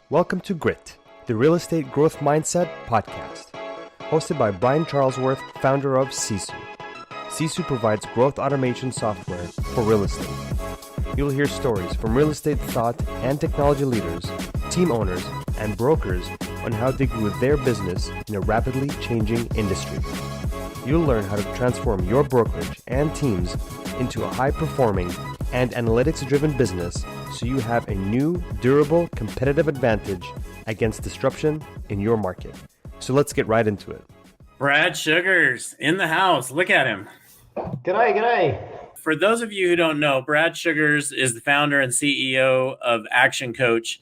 Welcome to Grit, the Real Estate Growth Mindset podcast, hosted by Brian Charlesworth, founder of Sisu. Sisu provides growth automation software for real estate. You'll hear stories from real estate thought and technology leaders, team owners, and brokers on how they grew their business in a rapidly changing industry. You'll learn how to transform your brokerage and teams into a high-performing and analytics-driven business so you have a new, durable, competitive advantage against disruption in your market. So let's get right into it. Brad Sugars in the house. Look at him. G'day. For those of you who don't know, Brad Sugars is the founder and CEO of ActionCOACH.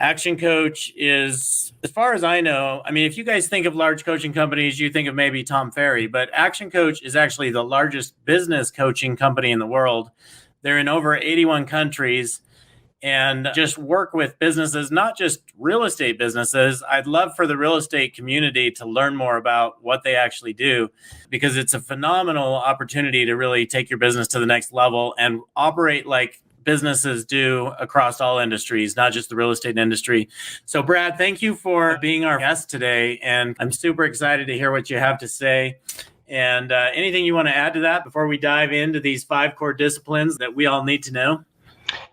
ActionCOACH is, as far as I know, if you guys think of large coaching companies, you think of maybe Tom Ferry, but ActionCOACH is actually the largest business coaching company in the world. They're in over 81 countries and just work with businesses, not just real estate businesses. I'd love for the real estate community to learn more about what they actually do, because it's a phenomenal opportunity to really take your business to the next level and operate like businesses do across all industries, not just the real estate industry. So Brad, thank you for being our guest today. And I'm super excited to hear what you have to say. And anything you want to add to that before we dive into these 5 core disciplines that we all need to know?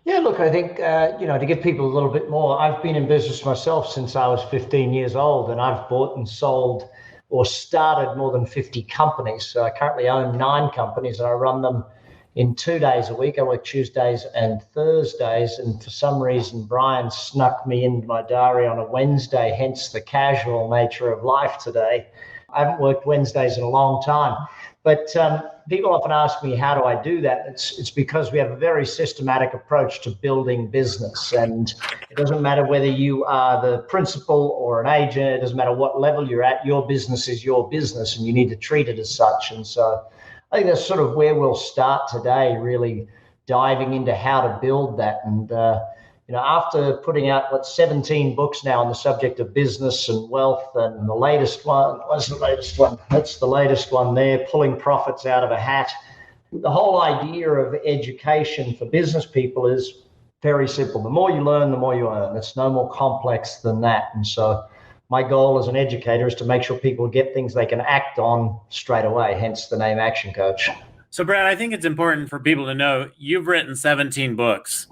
Yeah, look, I think, to give people a little bit more, I've been in business myself since I was 15 years old, and I've bought and sold or started more than 50 companies. So I currently own 9 companies, and I run them in 2 days a week. I work Tuesdays and Thursdays, and for some reason, Brian snuck me into my diary on a Wednesday, hence the casual nature of life today. I haven't worked Wednesdays in a long time, but people often ask me, how do I do that? It's because we have a very systematic approach to building business, and it doesn't matter whether you are the principal or an agent. It doesn't matter what level you're at. Your business is your business, and you need to treat it as such. And so I think that's sort of where we'll start today, really diving into how to build that. And, after putting out, 17 books now on the subject of business and wealth, and the latest one, what's the latest one? That's the latest one there, Pulling Profits Out of a Hat. The whole idea of education for business people is very simple. The more you learn, the more you earn. It's no more complex than that. And so my goal as an educator is to make sure people get things they can act on straight away, hence the name Action Coach. So Brad, I think it's important for people to know you've written 17 books,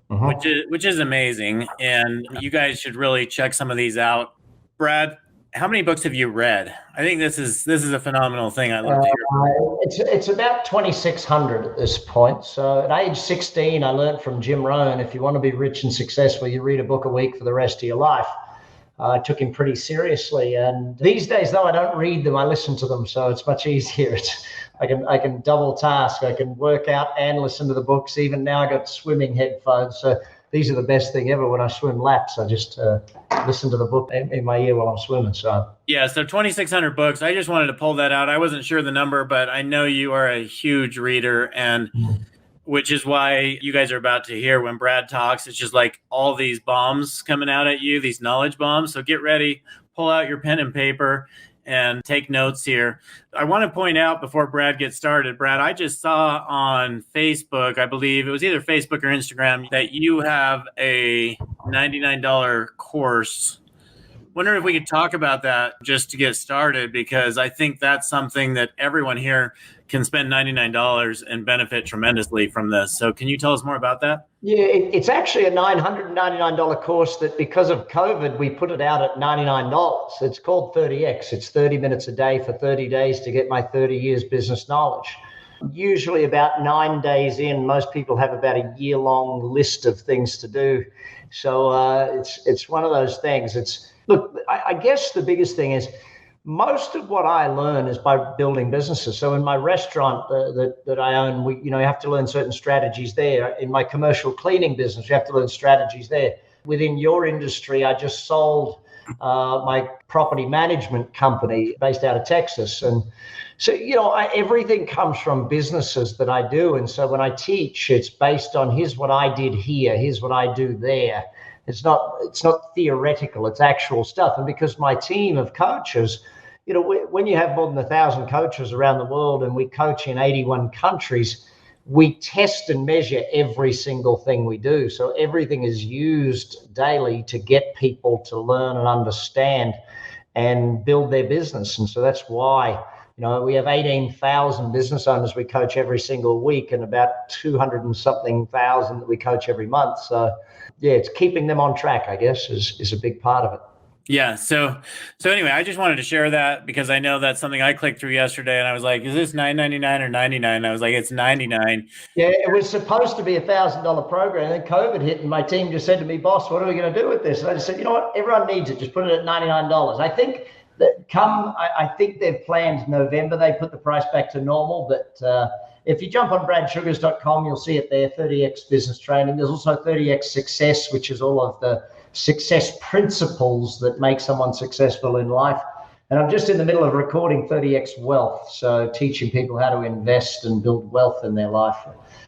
which is amazing. And you guys should really check some of these out. Brad, how many books have you read? I think this is a phenomenal thing. I love to hear. It's about 2,600 at this point. So at age 16, I learned from Jim Rohn, if you want to be rich and successful, you read a book a week for the rest of your life. I took him pretty seriously. And these days, though, I don't read them, I listen to them. So it's much easier. I can double task. I can work out and listen to the books. Even now I got swimming headphones. So these are the best thing ever. When I swim laps, I just listen to the book in my ear while I'm swimming. So 2,600 books. I just wanted to pull that out. I wasn't sure the number, but I know you are a huge reader, and which is why you guys are about to hear when Brad talks. It's just like all these bombs coming out at you, these knowledge bombs. So get ready, pull out your pen and paper, and take notes here. I want to point out before Brad gets started, Brad, I just saw on Facebook, I believe it was either Facebook or Instagram, that you have a $99 course. Wonder if we could talk about that just to get started, because I think that's something that everyone here can spend $99 and benefit tremendously from this. So can you tell us more about that? Yeah, it's actually a $999 course that, because of COVID, we put it out at $99. It's called 30X. It's 30 minutes a day for 30 days to get my 30 years business knowledge. Usually about 9 days in, most people have about a year-long list of things to do. So it's one of those things. Look, I guess the biggest thing is most of what I learn is by building businesses. So in my restaurant that I own, you have to learn certain strategies there. In my commercial cleaning business, you have to learn strategies there. Within your industry, I just sold my property management company based out of Texas. And so, everything comes from businesses that I do. And so when I teach, it's based on here's what I did here, here's what I do there. It's not theoretical, it's actual stuff. And because my team of coaches, when you have more than 1,000 coaches around the world and we coach in 81 countries, we test and measure every single thing we do. So everything is used daily to get people to learn and understand and build their business. And so that's why, we have 18,000 business owners we coach every single week, and about 200 and something thousand that we coach every month. So yeah, it's keeping them on track, I guess, is a big part of it. Yeah. So anyway, I just wanted to share that because I know that's something I clicked through yesterday, and I was like, "Is this $9.99 or $99?" And I was like, "It's $99." Yeah, it was supposed to be $1,000 program, and then COVID hit, and my team just said to me, "Boss, what are we going to do with this?" And I just said, "You know what? Everyone needs it. Just put it at $99." I think that I think they've planned November. They put the price back to normal, but if you jump on bradsugars.com, you'll see it there. 30x business training. There's also 30x success, which is all of the success principles that make someone successful in life. And I'm just in the middle of recording 30x wealth, so teaching people how to invest and build wealth in their life.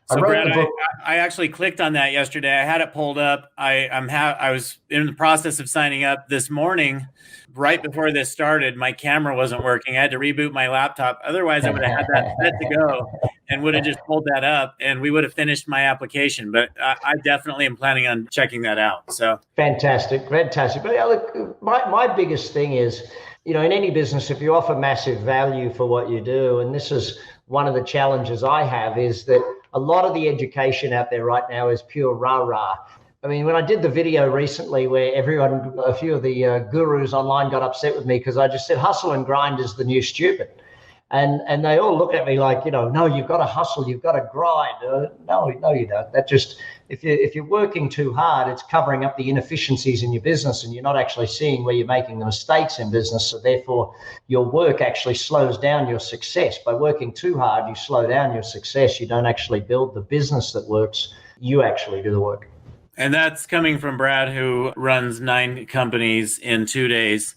So Brad, I actually clicked on that yesterday. I had it pulled up. I was in the process of signing up this morning. Right before this started, my camera wasn't working. I had to reboot my laptop. Otherwise, I would have had that set to go and would have just pulled that up, and we would have finished my application. But I definitely am planning on checking that out. So fantastic. But yeah, look, my biggest thing is, in any business, if you offer massive value for what you do, and this is one of the challenges I have, is that a lot of the education out there right now is pure rah-rah. I mean, when I did the video recently where a few of the gurus online got upset with me because I just said hustle and grind is the new stupid. And they all look at me like, no, you've got to hustle, you've got to grind. No, you don't. That just, if you're working too hard, it's covering up the inefficiencies in your business, and you're not actually seeing where you're making the mistakes in business. So therefore, your work actually slows down your success. By working too hard, you slow down your success. You don't actually build the business that works. You actually do the work. And that's coming from Brad, who runs 9 companies in 2 days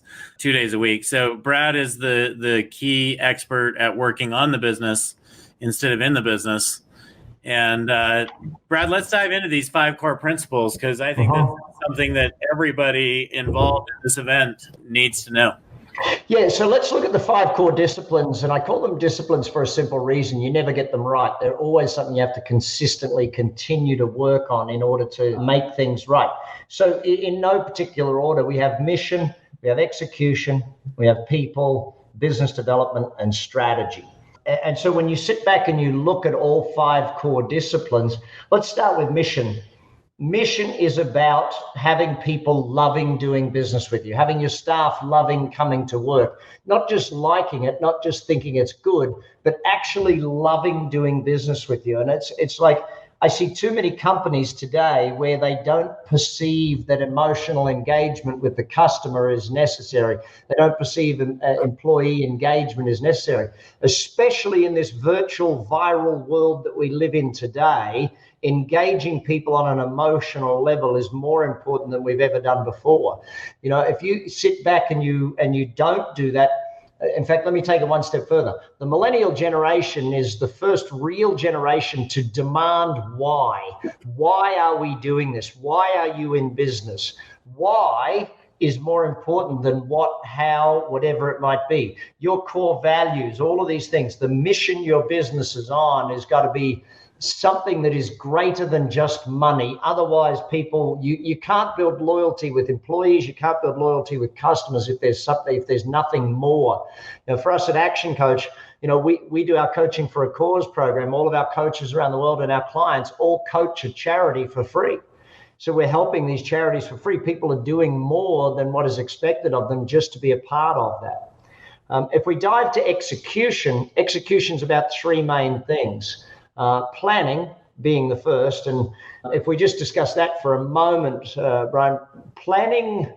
a week. So Brad is the key expert at working on the business instead of in the business. And Brad, let's dive into these 5 core principles, because I think that's something that everybody involved in this event needs to know. Yeah, so let's look at the 5 core disciplines, and I call them disciplines for a simple reason. You never get them right. They're always something you have to consistently continue to work on in order to make things right. So in no particular order, we have mission, we have execution, we have people, business development, and strategy. And so when you sit back and you look at all 5 core disciplines, let's start with mission. Mission is about having people loving doing business with you, having your staff loving coming to work, not just liking it, not just thinking it's good, but actually loving doing business with you. And it's like, I see too many companies today where they don't perceive that emotional engagement with the customer is necessary. They don't perceive employee engagement is necessary, especially in this virtual viral world that we live in today. Engaging people on an emotional level is more important than we've ever done before. If you sit back and you don't do that, in fact, let me take it one step further. The millennial generation is the first real generation to demand why. Why are we doing this? Why are you in business? Why is more important than what, how, whatever it might be. Your core values, all of these things, the mission your business is on has got to be something that is greater than just money. Otherwise, you can't build loyalty with employees. You can't build loyalty with customers if there's nothing more. For us at Action Coach, we do our coaching for a cause program. All of our coaches around the world and our clients all coach a charity for free. So we're helping these charities for free. People are doing more than what is expected of them just to be a part of that. If we dive to execution is about 3 main things. Planning being the first. And if we just discuss that for a moment, Brian, planning,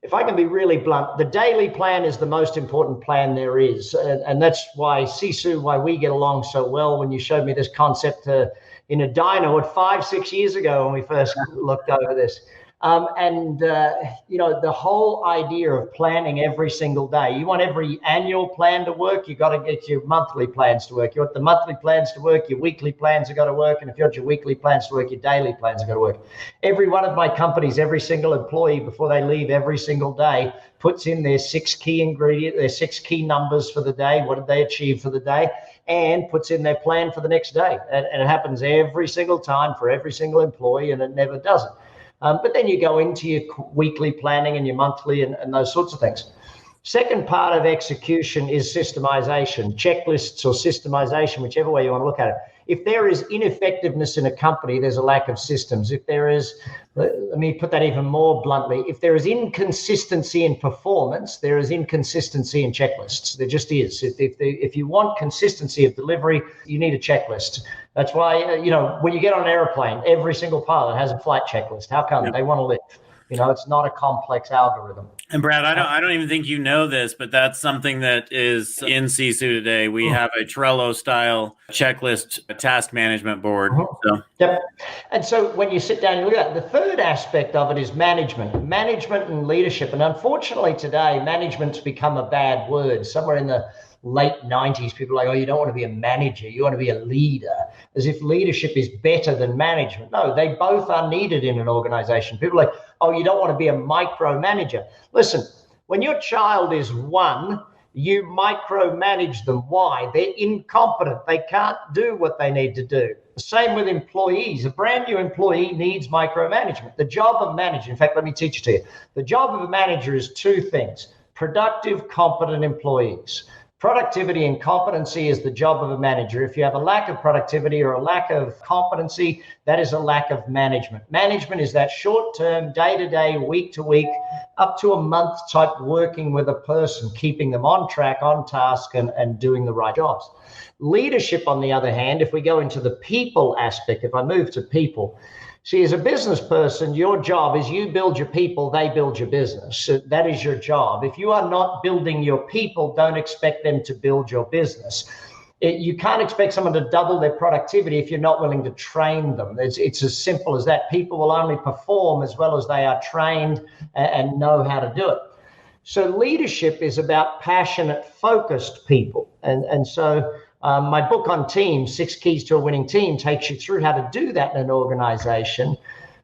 if I can be really blunt, the daily plan is the most important plan there is. And that's why Sisu, why we get along so well. When you showed me this concept in a diner, 5-6 years ago when we first looked over this, The whole idea of planning every single day. You want every annual plan to work, you got to get your monthly plans to work. You want the monthly plans to work, your weekly plans have got to work. And if you want your weekly plans to work, your daily plans have got to work. Every one of my companies, every single employee, before they leave every single day, puts in their 6 key ingredients, their 6 key numbers for the day. What did they achieve for the day? And puts in their plan for the next day. And it happens every single time for every single employee, and it never doesn't. But then you go into your weekly planning and your monthly and those sorts of things. Second part of execution is systemization, checklists or systemization, whichever way you want to look at it. If there is ineffectiveness in a company, there's a lack of systems. If there is, let me put that even more bluntly, if there is inconsistency in performance, there is inconsistency in checklists. There just is. If you want consistency of delivery, you need a checklist. That's why, when you get on an airplane, every single pilot has a flight checklist. How come? They want to live. It's not a complex algorithm. And Brad, I don't even think you know this, but that's something that is in Sisu today. We have a Trello style checklist task management board. So. Yep. And so when you sit down and look at it, the third aspect of it is management and leadership. And unfortunately today, management's become a bad word. Somewhere in the late 90s, people are like, oh, you don't want to be a manager, you want to be a leader, as if leadership is better than management. No, they both are needed in an organization. People are like, oh, you don't want to be a micromanager. Listen, when your child is 1, you micromanage them. Why? They're incompetent. They can't do what they need to do. The same with employees. A brand new employee needs micromanagement. The job of manager, in fact, let me teach it to you. The job of a manager is 2 things: productive, competent employees. Productivity and competency is the job of a manager. If you have a lack of productivity or a lack of competency, that is a lack of management. Management is that short-term, day-to-day, week-to-week, up to a month type working with a person, keeping them on track, on task, and doing the right jobs. Leadership, on the other hand, if we go into the people aspect, if I move to people, see, as a business person, your job is you build your people, they build your business. So that is your job. If you are not building your people, don't expect them to build your business. You can't expect someone to double their productivity if you're not willing to train them. It's as simple as that. People will only perform as well as they are trained and know how to do it. So leadership is about passionate, focused people. And so my book on teams, 6 Keys to a Winning Team, takes you through how to do that in an organization.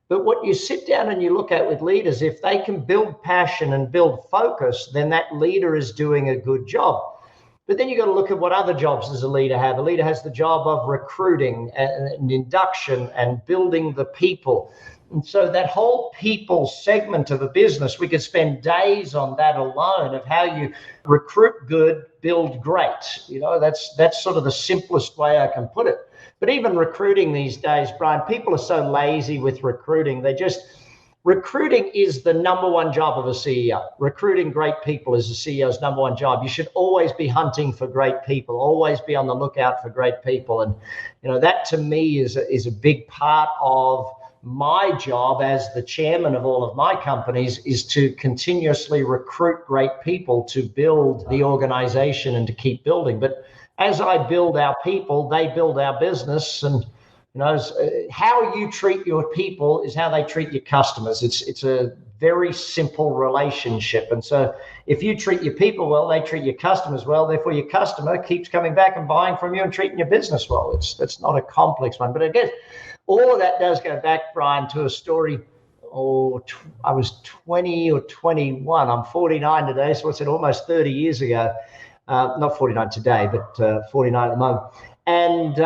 But what you sit down and you look at with leaders, if they can build passion and build focus, then that leader is doing a good job. But then you got to look at what other jobs does a leader have. A leader has the job of recruiting and induction and building the people. And so that whole people segment of a business, we could spend days on that alone, of how you recruit good, build great. That's sort of the simplest way I can put it. But even recruiting these days, Brian, people are so lazy with recruiting. Recruiting is the number one job of a CEO. Recruiting great people is the CEO's number one job. You should always be hunting for great people, always be on the lookout for great people. And, that to me is a big part of my job as the chairman of all of my companies, is to continuously recruit great people to build the organization and to keep building. But as I build our people, they build our business. And how you treat your people is how they treat your customers. It's a very simple relationship. And so if you treat your people well, they treat your customers well. Therefore, your customer keeps coming back and buying from you and treating your business well. It's not a complex one. But I guess all of that does go back, Brian, to a story. I was 20 or 21. I'm 49 today, so it's almost 30 years ago. Not 49 today, but 49 at the moment. And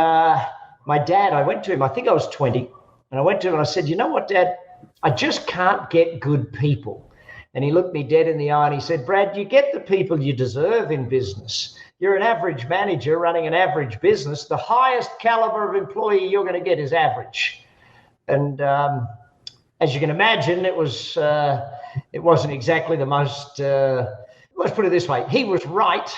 my dad, I went to him, I think I was 20, and I went to him and I said, you know what, Dad, I just can't get good people. And he looked me dead in the eye and he said, Brad, you get the people you deserve in business. You're an average manager running an average business. The highest caliber of employee you're going to get is average. And as you can imagine, it wasn't exactly the most, let's put it this way, he was right.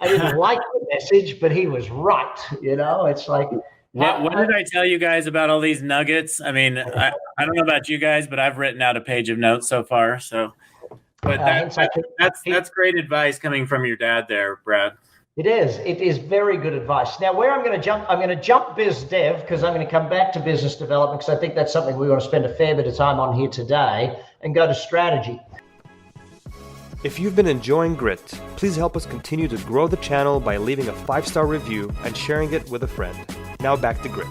I didn't like the message, but he was right. It's like, what did I tell you guys about all these nuggets? I mean, I don't know about you guys, but I've written out a page of notes so far. So, but that's great advice coming from your dad there, Brad. It is. It is very good advice. Now, where I'm going to jump biz dev because I'm going to come back to business development because I think that's something we want to spend a fair bit of time on here today, and go to strategy. If you've been enjoying Grit, please help us continue to grow the channel by leaving a 5-star review and sharing it with a friend. Now back to Grit.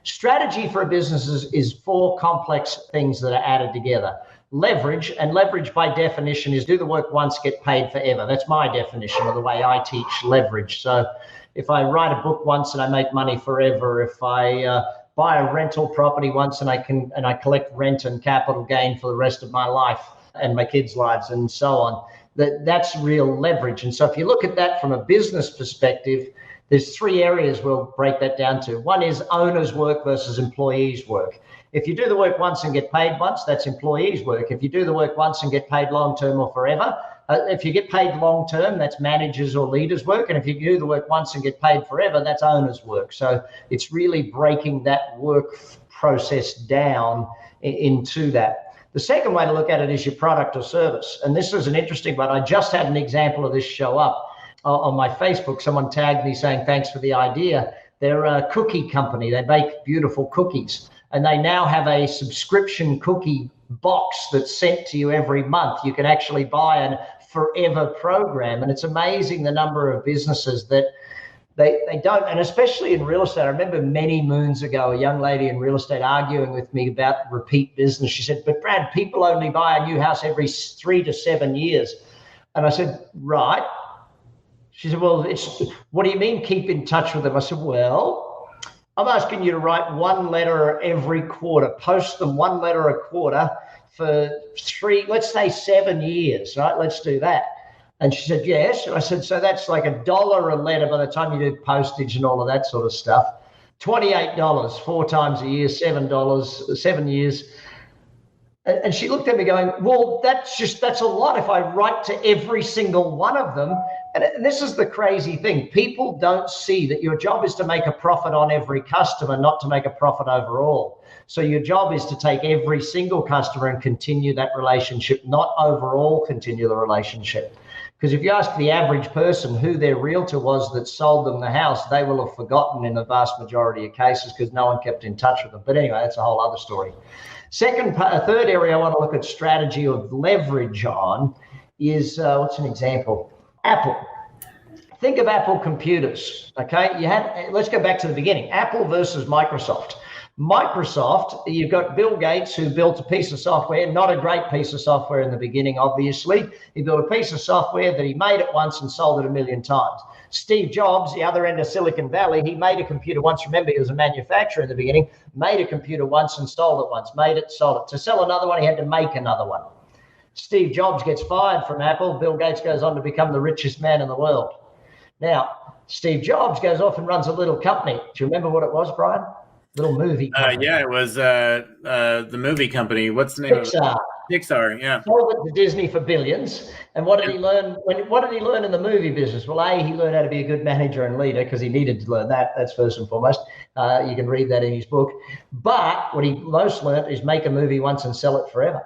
Strategy for a business is 4 complex things that are added together. Leverage, and leverage by definition is do the work once, get paid forever. That's my definition of the way I teach leverage. So if I write a book once and I make money forever, if I buy a rental property once and I collect rent and capital gain for the rest of my life and my kids' lives and so on, that's real leverage. And so if you look at that from a business perspective, there's 3 areas we'll break that down to. One is owner's work versus employees' work. If you do the work once and get paid once, that's employees' work. If you do the work once and get paid long-term or forever, if you get paid long-term, that's managers' or leaders' work. And if you do the work once and get paid forever, that's owners' work. So it's really breaking that work process down into that. The second way to look at it is your product or service. And this is an interesting one. I just had an example of this show up on my Facebook. Someone tagged me saying, thanks for the idea. They're a cookie company. They bake beautiful cookies. And they now have a subscription cookie box that's sent to you every month. You can actually buy a forever program. And it's amazing the number of businesses that they don't, and especially in real estate. I remember many moons ago, a young lady in real estate arguing with me about repeat business. She said, but Brad, people only buy a new house every 3 to 7 years. And I said, right. She said, well, what do you mean keep in touch with them? I said, well, I'm asking you to write 1 letter every quarter, post them 1 letter a quarter for 3, let's say 7 years, right? Let's do that. And she said, yes. And I said, so that's like $1 a letter by the time you do postage and all of that sort of stuff. $28, 4 times a year, $7, 7 years. And she looked at me going, well, that's a lot if I write to every single one of them. And this is the crazy thing. People don't see that your job is to make a profit on every customer, not to make a profit overall. So your job is to take every single customer and continue that relationship, not overall continue the relationship. Because if you ask the average person who their realtor was that sold them the house, they will have forgotten in the vast majority of cases because no one kept in touch with them. But anyway, that's a whole other story. Third area I want to look at strategy of leverage on is, what's an example? Apple. Think of Apple computers, okay? Let's go back to the beginning. Apple versus Microsoft. Microsoft, you've got Bill Gates, who built a piece of software, not a great piece of software in the beginning, obviously. He built a piece of software that he made it once and sold it 1 million times. Steve Jobs, the other end of Silicon Valley, he made a computer once. Remember, he was a manufacturer in the beginning, made a computer once and sold it once, made it, sold it. To sell another one, he had to make another one. Steve Jobs gets fired from Apple. Bill Gates goes on to become the richest man in the world. Now, Steve Jobs goes off and runs a little company. Do you remember what it was, Brian? Little movie company. Yeah, it was the movie company. What's the name Pixar. of it? Pixar, yeah. Sold it to Disney for billions. And what did he learn? What did he learn in the movie business? Well, he learned how to be a good manager and leader because he needed to learn that. That's first and foremost. You can read that in his book. But what he most learned is make a movie once and sell it forever.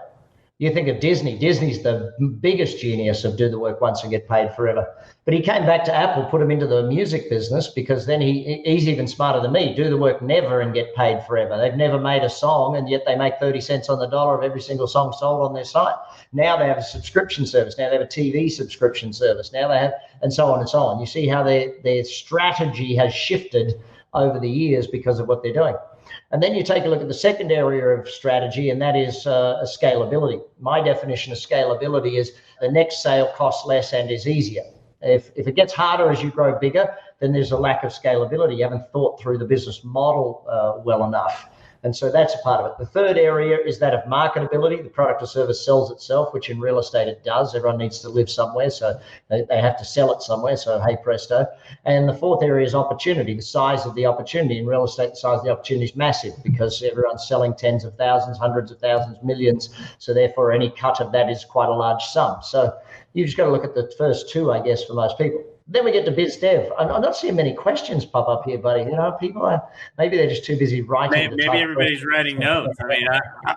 You think of Disney. Disney's the biggest genius of do the work once and get paid forever. But he came back to Apple, put him into the music business because then he's even smarter than me. Do the work never and get paid forever. They've never made a song, and yet they make 30 cents on the dollar of every single song sold on their site. Now they have a subscription service. Now they have a TV subscription service. Now they have, and so on and so on. You see how their strategy has shifted over the years because of what they're doing. And then you take a look at the second area of strategy, and that is scalability. My definition of scalability is the next sale costs less and is easier. If it gets harder as you grow bigger, then there's a lack of scalability. You haven't thought through the business model well enough. And so that's a part of it. The third area is that of marketability. The product or service sells itself, which in real estate it does. Everyone needs to live somewhere, so they have to sell it somewhere. So hey presto. And the fourth area is opportunity. The size of the opportunity in real estate, the size of the opportunity is massive because everyone's selling tens of thousands, hundreds of thousands, millions. So therefore, any cut of that is quite a large sum. So you just got to look at the first two, I guess, for most people. Then we get to biz dev. I'm not seeing many questions pop up here, buddy. You know, people maybe they're just too busy writing. Maybe everybody's writing notes. I mean,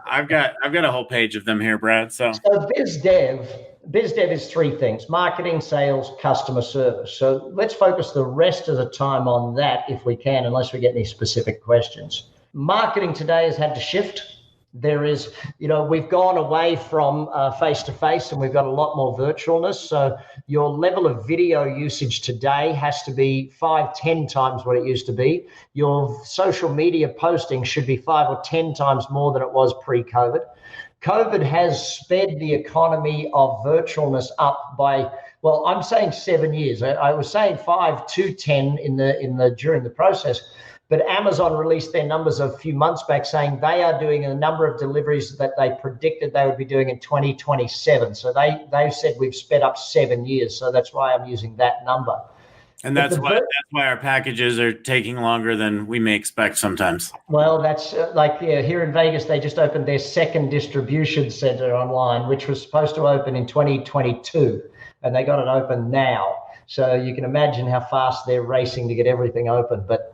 I've got a whole page of them here, Brad. So biz dev Biz dev is three things: marketing, sales, customer service. So let's focus the rest of the time on that if we can, unless we get any specific questions. Marketing today has had to shift. There is, we've gone away from face-to-face and we've got a lot more virtualness. So your level of video usage today has to be 5-10 times what it used to be. Your social media posting should be 5 or 10 times more than it was pre-COVID. COVID has sped the economy of virtualness up by, well, I'm saying 7 years. I was saying 5 to 10 during the process. But Amazon released their numbers a few months back saying they are doing a number of deliveries that they predicted they would be doing in 2027. So they've said we've sped up 7 years. So that's why I'm using that number. And that's why our packages are taking longer than we may expect sometimes. Well, that's here in Vegas, they just opened their second distribution center online, which was supposed to open in 2022, and they got it open now. So you can imagine how fast they're racing to get everything open. But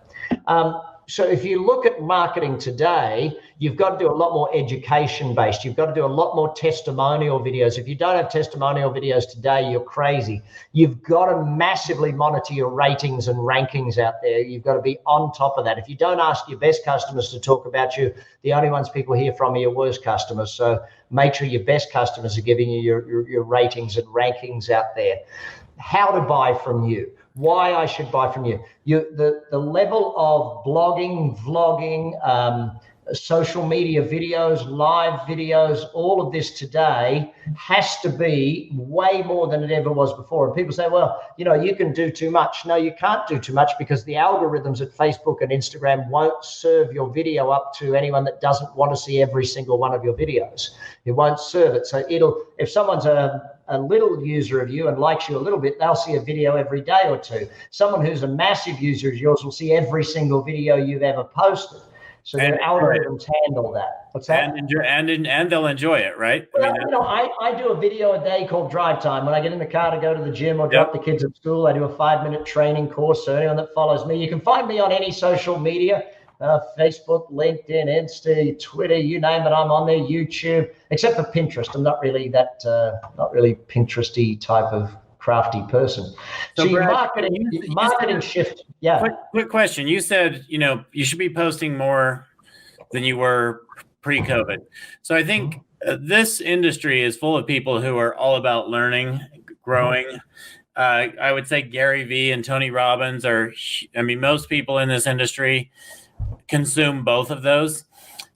so if you look at marketing today, you've got to do a lot more education based. You've got to do a lot more testimonial videos. If you don't have testimonial videos today, you're crazy. You've got to massively monitor your ratings and rankings out there. You've got to be on top of that. If you don't ask your best customers to talk about you, the only ones people hear from are your worst customers. So make sure your best customers are giving you your ratings and rankings out there. How to buy from you. Why I should buy from you. The level of blogging, vlogging, social media videos, live videos, all of this today has to be way more than it ever was before. And people say, well, you can do too much. No, you can't do too much because the algorithms at Facebook and Instagram won't serve your video up to anyone that doesn't want to see every single one of your videos. It won't serve it. So if someone's a little user of you and likes you a little bit, they'll see a video every day or two. Someone who's a massive user of yours will see every single video you've ever posted. So their algorithms handle that. What's that? And they'll enjoy it, right? Well, I do a video a day called Drive Time. When I get in the car to go to the gym or drop the kids at school, I do a 5-minute training course. So anyone that follows me, you can find me on any social media, Facebook, LinkedIn, Insta, Twitter, you name it, I'm on there, YouTube, except for Pinterest. I'm not really Pinteresty type of crafty person. So your marketing shift. Yeah. Quick question. You said, you should be posting more than you were pre-COVID. So I think this industry is full of people who are all about learning, growing. I would say Gary Vee and Tony Robbins most people in this industry consume both of those.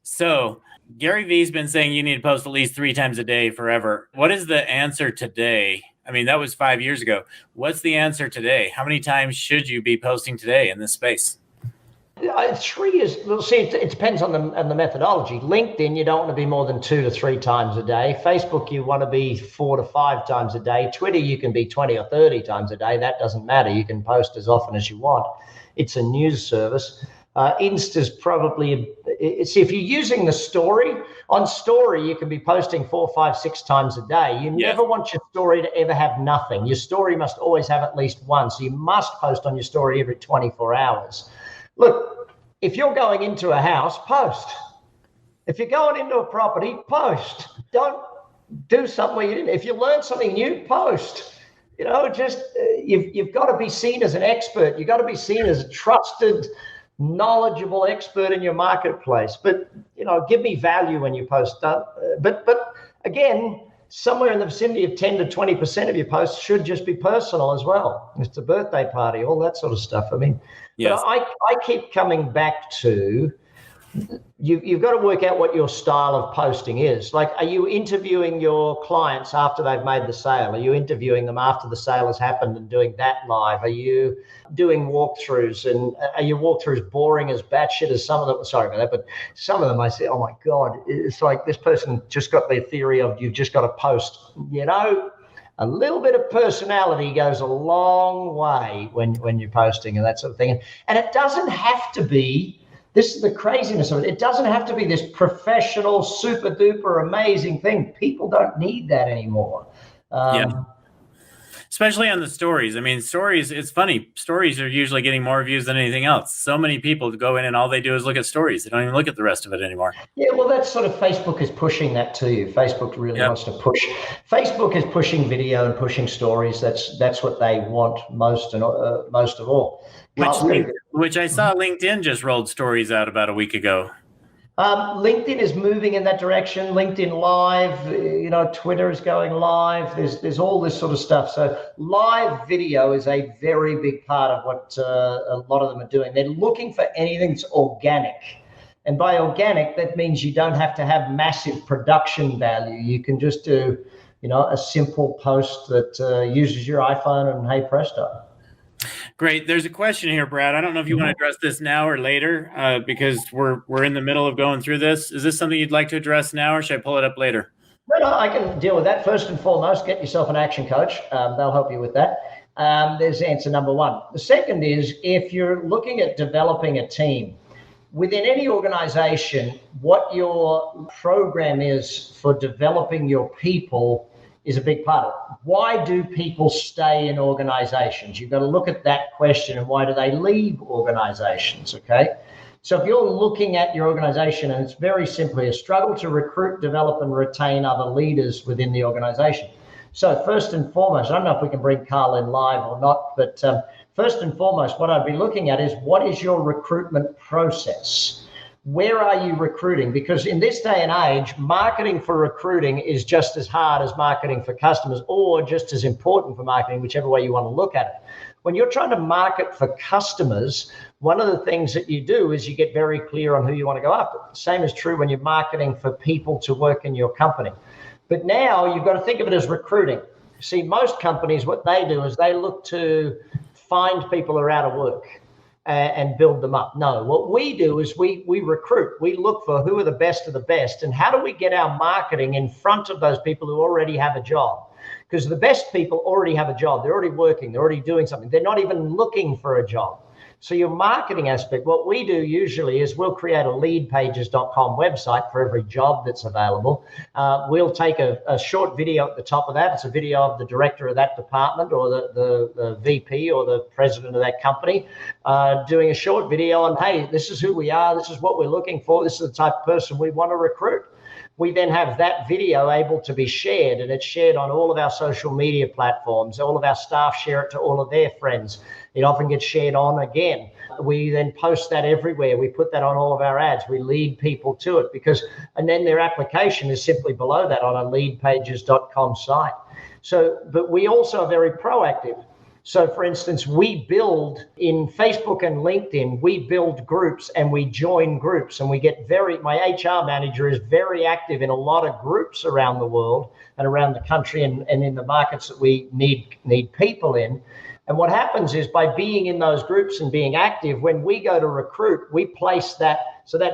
So Gary Vee's been saying you need to post at least 3 times a day forever. What is the answer today? That was 5 years ago. What's the answer today? How many times should you be posting today in this space? 3 is, it depends on the methodology. LinkedIn, you don't want to be more than 2 to 3 times a day. Facebook, you want to be 4 to 5 times a day. Twitter, you can be 20 or 30 times a day. That doesn't matter. You can post as often as you want. It's a news service. Insta's probably, if you're using the story, on story, you can be posting 4, 5, 6 times a day. You never want your story to ever have nothing. Your story must always have at least one. So you must post on your story every 24 hours. Look, if you're going into a house, post. If you're going into a property, post. Don't do something where you didn't. If you learn something new, post. You've got to be seen as an expert. You've got to be seen as a trusted, knowledgeable expert in your marketplace. But give me value when you post. But again, somewhere in the vicinity of 10 to 20% of your posts should just be personal as well. It's a birthday party, all that sort of stuff. Yes. But I keep coming back to you've got to work out what your style of posting is. Like, are you interviewing your clients after they've made the sale? Are you interviewing them after the sale has happened and doing that live? Are you doing walkthroughs? And are your walkthroughs boring as batshit as some of them? Sorry about that, but some of them I say, oh my God, it's like this person just got their theory of you've just got to post. A little bit of personality goes a long way when you're posting and that sort of thing. And it doesn't have to be, this is the craziness of it. It doesn't have to be this professional, super duper amazing thing. People don't need that anymore. especially on the stories. I mean, stories, it's funny. Stories are usually getting more views than anything else. So many people go in and all they do is look at stories. They don't even look at the rest of it anymore. Yeah, well, that's sort of Facebook is pushing that to you. Facebook really wants to push. Facebook is pushing video and pushing stories. That's what they want most of all. Which I saw LinkedIn just rolled stories out about a week ago. LinkedIn is moving in that direction. LinkedIn Live, Twitter is going live. There's all this sort of stuff. So live video is a very big part of what a lot of them are doing. They're looking for anything that's organic. And by organic, that means you don't have to have massive production value. You can just do, a simple post that uses your iPhone and hey presto. Great. There's a question here, Brad. I don't know if you want to address this now or later because we're in the middle of going through this. Is this something you'd like to address now or should I pull it up later? No, I can deal with that. First and foremost, get yourself an action coach. They'll help you with that. There's answer number one. The second is if you're looking at developing a team, within any organization, what your program is for developing your people is a big part of it. Why do people stay in organizations? You've got to look at that question and why do they leave organizations, okay? So if you're looking at your organization and it's very simply a struggle to recruit, develop, and retain other leaders within the organization. So first and foremost, I don't know if we can bring Carl in live or not, but first and foremost, what I'd be looking at is what is your recruitment process? Where are you recruiting? Because in this day and age, marketing for recruiting is just as hard as marketing for customers or just as important for marketing, whichever way you want to look at it. When you're trying to market for customers, one of the things that you do is you get very clear on who you want to go after. The same is true when you're marketing for people to work in your company. But now you've got to think of it as recruiting. See, most companies, what they do is they look to find people who are out of work and build them up. No, what we do is we recruit. We look for who are the best of the best and how do we get our marketing in front of those people who already have a job? Because the best people already have a job. They're already working. They're already doing something. They're not even looking for a job. So your marketing aspect, what we do usually is we'll create a leadpages.com website for every job that's available. We'll take a short video at the top of that. It's a video of the director of that department or the VP or the president of that company doing a short video on, hey, this is who we are. This is what we're looking for. This is the type of person we want to recruit. We then have that video able to be shared, and it's shared on all of our social media platforms. All of our staff share it to all of their friends. It often gets shared on again. We then post that everywhere. We put that on all of our ads. We lead people to it and then their application is simply below that on a leadpages.com site. So, but we also are very proactive. So for instance, we build in Facebook and LinkedIn, we build groups and we join groups and we get my HR manager is very active in a lot of groups around the world and around the country and in the markets that we need people in. And what happens is by being in those groups and being active, when we go to recruit, we place that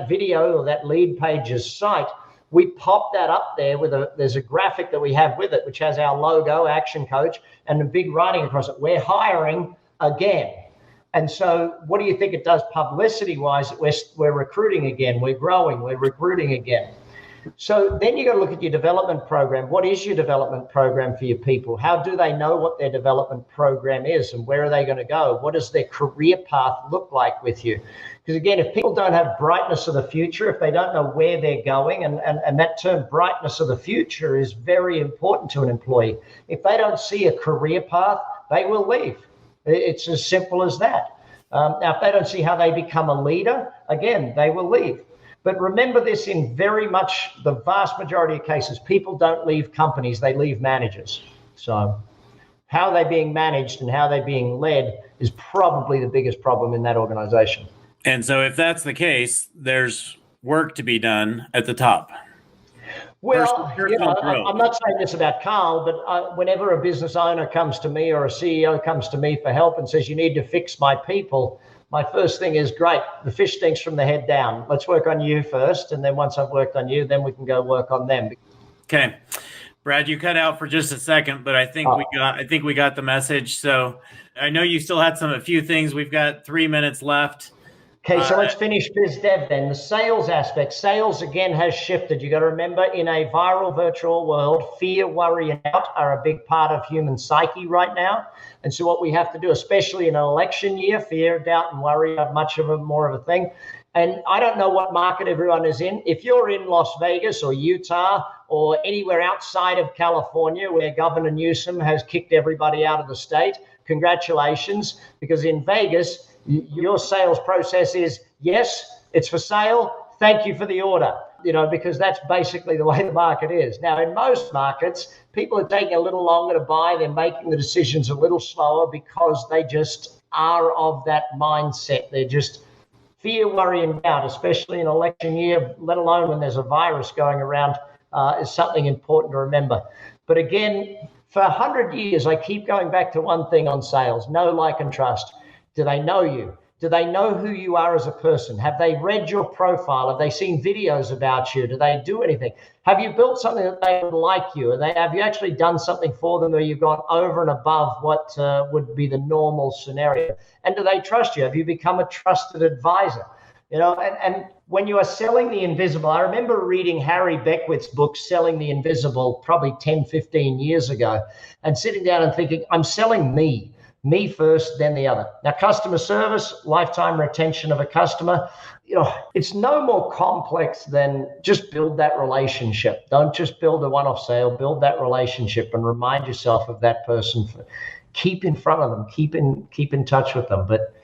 video or that lead pages site, we pop that up there there's a graphic that we have with it, which has our logo, Action Coach, and a big writing across it. We're hiring again. And so what do you think it does publicity-wise? We're recruiting again. We're growing. We're recruiting again. So then you got to look at your development program. What is your development program for your people? How do they know what their development program is and where are they going to go? What does their career path look like with you? Because again, if people don't have brightness of the future, if they don't know where they're going, and that term brightness of the future is very important to an employee. If they don't see a career path, they will leave. It's as simple as that. Now, if they don't see how they become a leader, again, they will leave. But remember this, in very much the vast majority of cases, people don't leave companies, they leave managers. So how they're being managed and how they're being led is probably the biggest problem in that organization. And so if that's the case, there's work to be done at the top. Well, I'm not saying this about Carl, but whenever a business owner comes to me or a CEO comes to me for help and says, you need to fix my people, my first thing is, great, the fish stinks from the head down. Let's work on you first. And then once I've worked on you, then we can go work on them. Okay. Brad, you cut out for just a second, but I think we got the message. So I know you still had a few things. We've got 3 minutes left. Okay, so let's finish biz dev then. The sales aspect. Sales again has shifted. You got to remember, in a viral virtual world, fear, worry, and doubt are a big part of human psyche right now. And so what we have to do, especially in an election year, fear, doubt, and worry are much of a more of a thing. And I don't know what market everyone is in. If you're in Las Vegas or Utah or anywhere outside of California where Governor Newsom has kicked everybody out of the state, congratulations, because in Vegas, your sales process is, yes, it's for sale. Thank you for the order, because that's basically the way the market is. Now, in most markets, people are taking a little longer to buy. They're making the decisions a little slower because they just are of that mindset. They're just fear, worry, and doubt, especially in election year, let alone when there's a virus going around, is something important to remember. But again, for 100 years, I keep going back to one thing on sales: know, like, and trust. Do they know you? Do they know who you are as a person? Have they read your profile? Have they seen videos about you? Do they do anything? Have you built something that they would like you? Have you actually done something for them where you've gone over and above what would be the normal scenario? And do they trust you? Have you become a trusted advisor? And when you are selling the invisible, I remember reading Harry Beckwith's book, Selling the Invisible, probably 10, 15 years ago, and sitting down and thinking, I'm selling me first, then the other. Now, customer service, lifetime retention of a customer, it's no more complex than just build that relationship. Don't just build a one-off sale, build that relationship and remind yourself of that person. Keep in front of them, keep in touch with them. But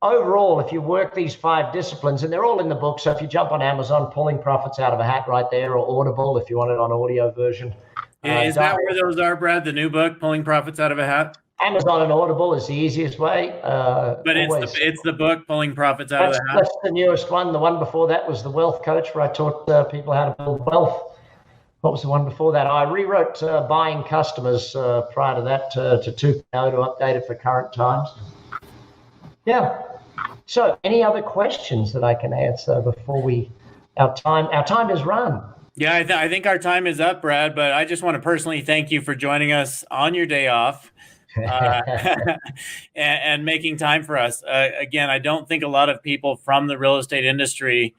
overall, if you work these 5 disciplines, and they're all in the book, so if you jump on Amazon, Pulling Profits Out of a Hat right there, or Audible if you want it on audio version. Is that where those are, Brad? The new book, Pulling Profits Out of a Hat? Amazon and Audible is the easiest way. But it's the book, Pulling Profits Out of the Hat. That's the newest one. The one before that was The Wealth Coach, where I taught people how to build wealth. What was the one before that? I rewrote Buying Customers prior to that to 2.0 to update it for current times. Yeah. So any other questions that I can answer before our time is run? Yeah, I think our time is up, Brad, but I just want to personally thank you for joining us on your day off. And making time for us. Again, I don't think a lot of people from the real estate industry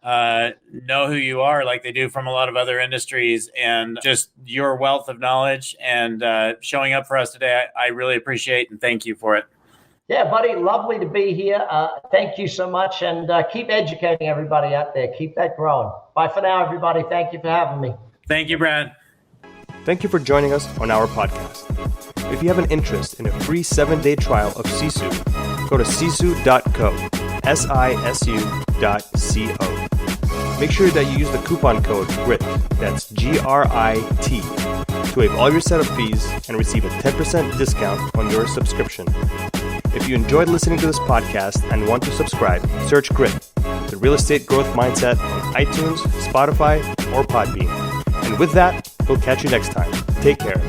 know who you are like they do from a lot of other industries, and just your wealth of knowledge and showing up for us today, I really appreciate and thank you for it. Yeah, buddy, lovely to be here. Thank you so much, and keep educating everybody out there. Keep that growing. Bye for now, everybody. Thank you for having me. Thank you, Brad. Thank you for joining us on our podcast. If you have an interest in a free 7-day trial of Sisu, go to sisu.co, sisu.co. Make sure that you use the coupon code GRIT, that's GRIT, to waive all your setup fees and receive a 10% discount on your subscription. If you enjoyed listening to this podcast and want to subscribe, search GRIT, the Real Estate Growth Mindset, on iTunes, Spotify, or Podbean. And with that, we'll catch you next time. Take care.